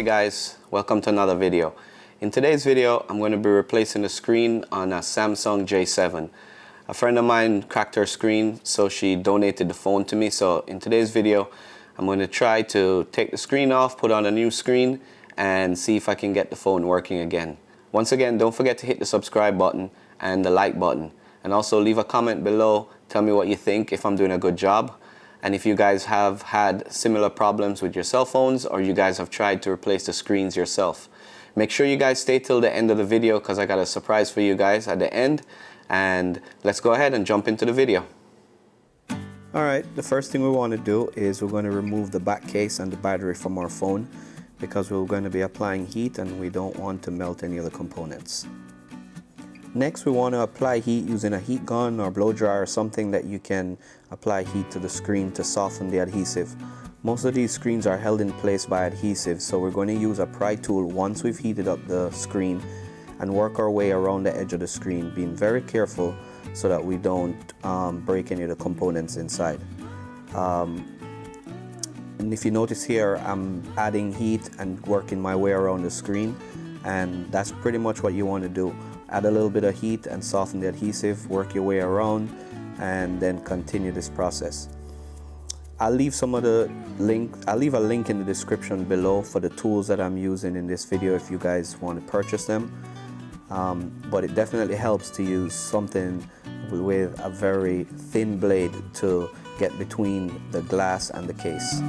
Hey guys, welcome to another video. In today's video, I'm going to be replacing the screen on a Samsung J7. A friend of mine cracked her screen, so she donated the phone to me. So in today's video, I'm going to try to take the screen off, put on a new screen, and see if I can get the phone working again. Once again, don't forget to hit the subscribe button and the like button. And also leave a comment below, tell me what you think, if I'm doing a good job. And if you guys have had similar problems with your cell phones, or you guys have tried to replace the screens yourself. Make sure you guys stay till the end of the video, because I got a surprise for you guys at the end. And let's go ahead and jump into the video. Alright, the first thing we want to do is we're going to remove the back case and the battery from our phone, because we're going to be applying heat and we don't want to melt any of the components. Next, we want to apply heat using a heat gun or blow dryer or something that you can apply heat to the screen to soften the adhesive. Most of these screens are held in place by adhesive, so we're going to use a pry tool once we've heated up the screen and work our way around the edge of the screen, being very careful so that we don't break any of the components inside. And if you notice here, I'm adding heat and working my way around the screen, and that's pretty much what you want to do. Add a little bit of heat and soften the adhesive, work your way around, and then continue this process. I'll leave a link in the description below for the tools that I'm using in this video if you guys want to purchase them. But it definitely helps to use something with a very thin blade to get between the glass and the case.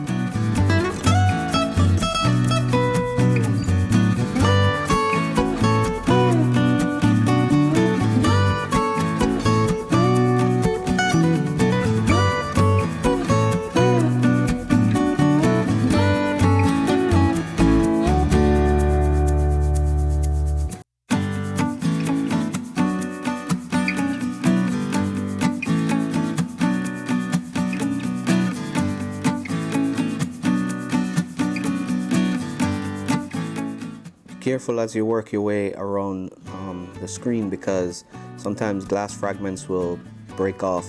Careful as you work your way around the screen, because sometimes glass fragments will break off,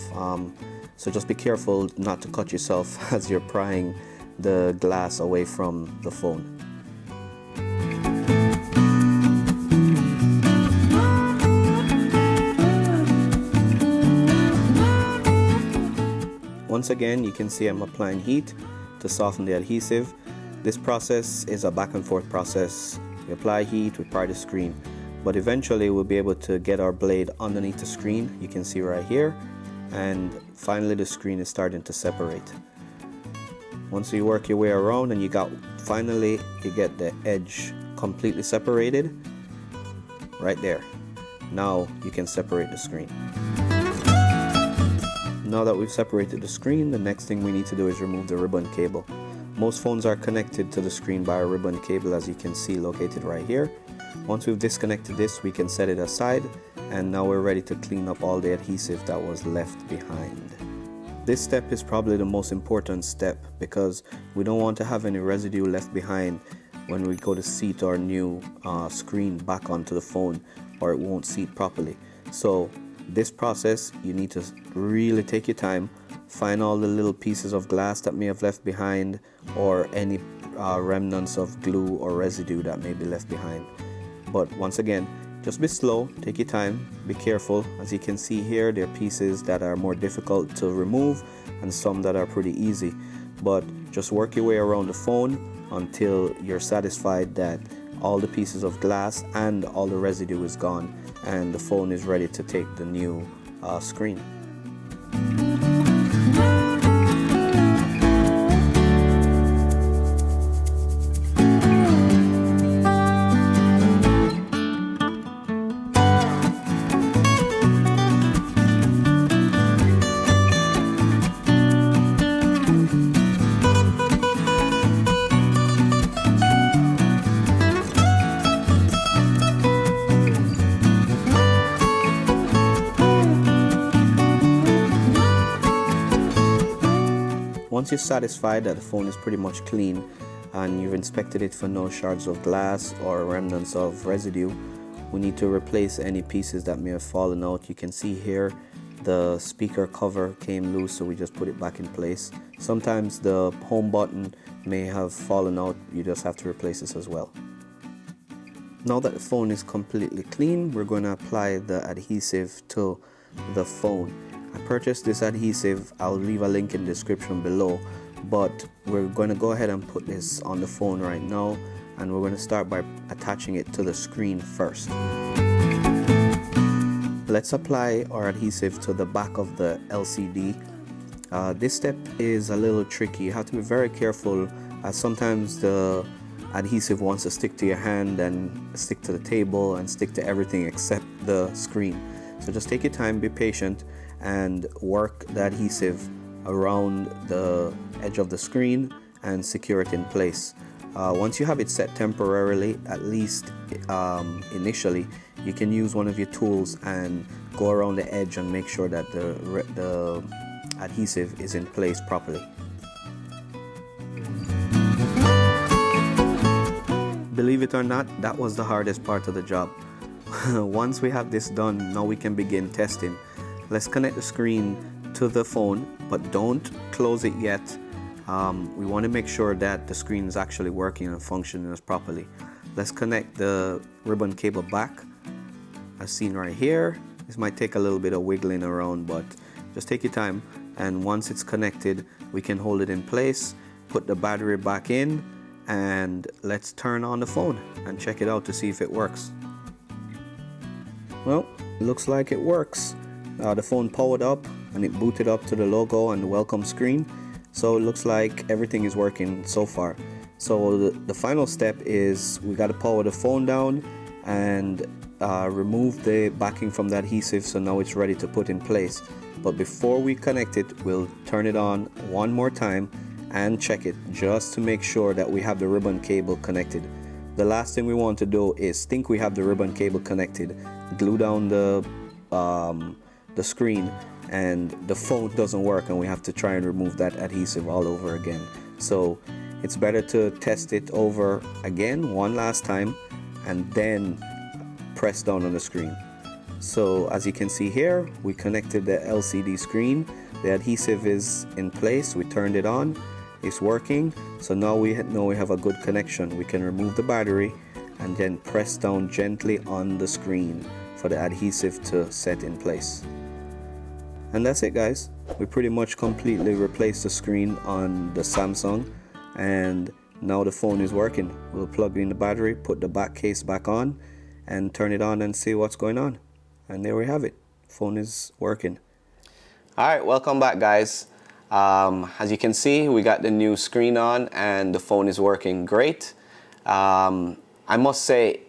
so just be careful not to cut yourself as you're prying the glass away from the phone. Once again, you can see I'm applying heat to soften the adhesive. This process is a back and forth process. We apply heat, we pry the screen, but eventually we'll be able to get our blade underneath the screen. You can see right here, and finally the screen is starting to separate. Once you work your way around and finally you get the edge completely separated, right there. Now you can separate the screen. Now that we've separated the screen, the next thing we need to do is remove the ribbon cable. Most phones are connected to the screen by a ribbon cable, as you can see located right here. Once we've disconnected this, we can set it aside, and now we're ready to clean up all the adhesive that was left behind. This step is probably the most important step, because we don't want to have any residue left behind when we go to seat our new screen back onto the phone, or it won't seat properly. So this process, you need to really take your time, find all the little pieces of glass that may have left behind, or any remnants of glue or residue that may be left behind. But once again, just be slow, take your time, be careful. As you can see here, there are pieces that are more difficult to remove and some that are pretty easy. But just work your way around the phone until you're satisfied that all the pieces of glass and all the residue is gone, and the phone is ready to take the new screen. Once you're satisfied that the phone is pretty much clean and you've inspected it for no shards of glass or remnants of residue, we need to replace any pieces that may have fallen out. You can see here the speaker cover came loose, so we just put it back in place. Sometimes the home button may have fallen out, you just have to replace this as well. Now that the phone is completely clean, we're going to apply the adhesive to the phone. I purchased this adhesive, I'll leave a link in the description below, but we're going to go ahead and put this on the phone right now, and we're going to start by attaching it to the screen first. Let's apply our adhesive to the back of the LCD. This step is a little tricky. You have to be very careful, as sometimes the adhesive wants to stick to your hand and stick to the table and stick to everything except the screen. So just take your time, be patient, and work the adhesive around the edge of the screen and secure it in place. Once you have it set temporarily, at least initially, you can use one of your tools and go around the edge and make sure that the adhesive is in place properly. Believe it or not, that was the hardest part of the job. Once we have this done, now we can begin testing. Let's connect the screen to the phone, but don't close it yet. We want to make sure that the screen is actually working and functioning as properly. Let's connect the ribbon cable back, as seen right here. This might take a little bit of wiggling around, but just take your time, and once it's connected, we can hold it in place, put the battery back in, and let's turn on the phone and check it out to see if it works. Well, looks like it works. The phone powered up and it booted up to the logo and the welcome screen. So it looks like everything is working so far. So the final step is we got to power the phone down and remove the backing from the adhesive, so now it's ready to put in place. But before we connect it, we'll turn it on one more time and check it just to make sure that we have the ribbon cable connected. The last thing we want to do is think we have the ribbon cable connected, glue down the screen, and the phone doesn't work and we have to try and remove that adhesive all over again. So it's better to test it over again one last time and then press down on the screen. So as you can see here, we connected the LCD screen, the adhesive is in place, we turned it on, it's working. So now we know we have a good connection. We can remove the battery and then press down gently on the screen for the adhesive to set in place. And that's it, guys. We pretty much completely replaced the screen on the Samsung, and now the phone is working. We'll plug in the battery, put the back case back on, and turn it on and see what's going on. And there we have it. Phone is working. All right, welcome back, guys. As you can see, we got the new screen on and the phone is working great. I must say,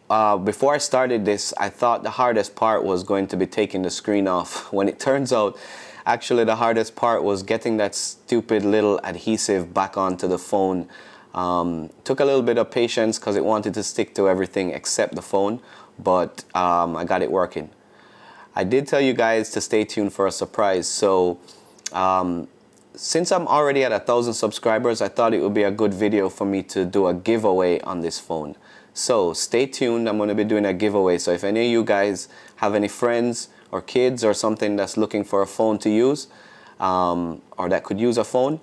before I started this, I thought the hardest part was going to be taking the screen off. When it turns out, actually the hardest part was getting that stupid little adhesive back onto the phone. Took a little bit of patience because it wanted to stick to everything except the phone, but I got it working. I did tell you guys to stay tuned for a surprise. So since I'm already at 1,000 subscribers, I thought it would be a good video for me to do a giveaway on this phone. So stay tuned, I'm going to be doing a giveaway. So if any of you guys have any friends or kids or something that's looking for a phone to use, or that could use a phone,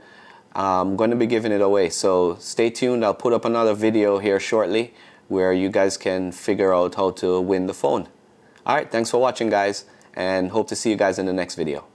I'm going to be giving it away. So stay tuned, I'll put up another video here shortly where you guys can figure out how to win the phone. Alright, thanks for watching, guys, and hope to see you guys in the next video.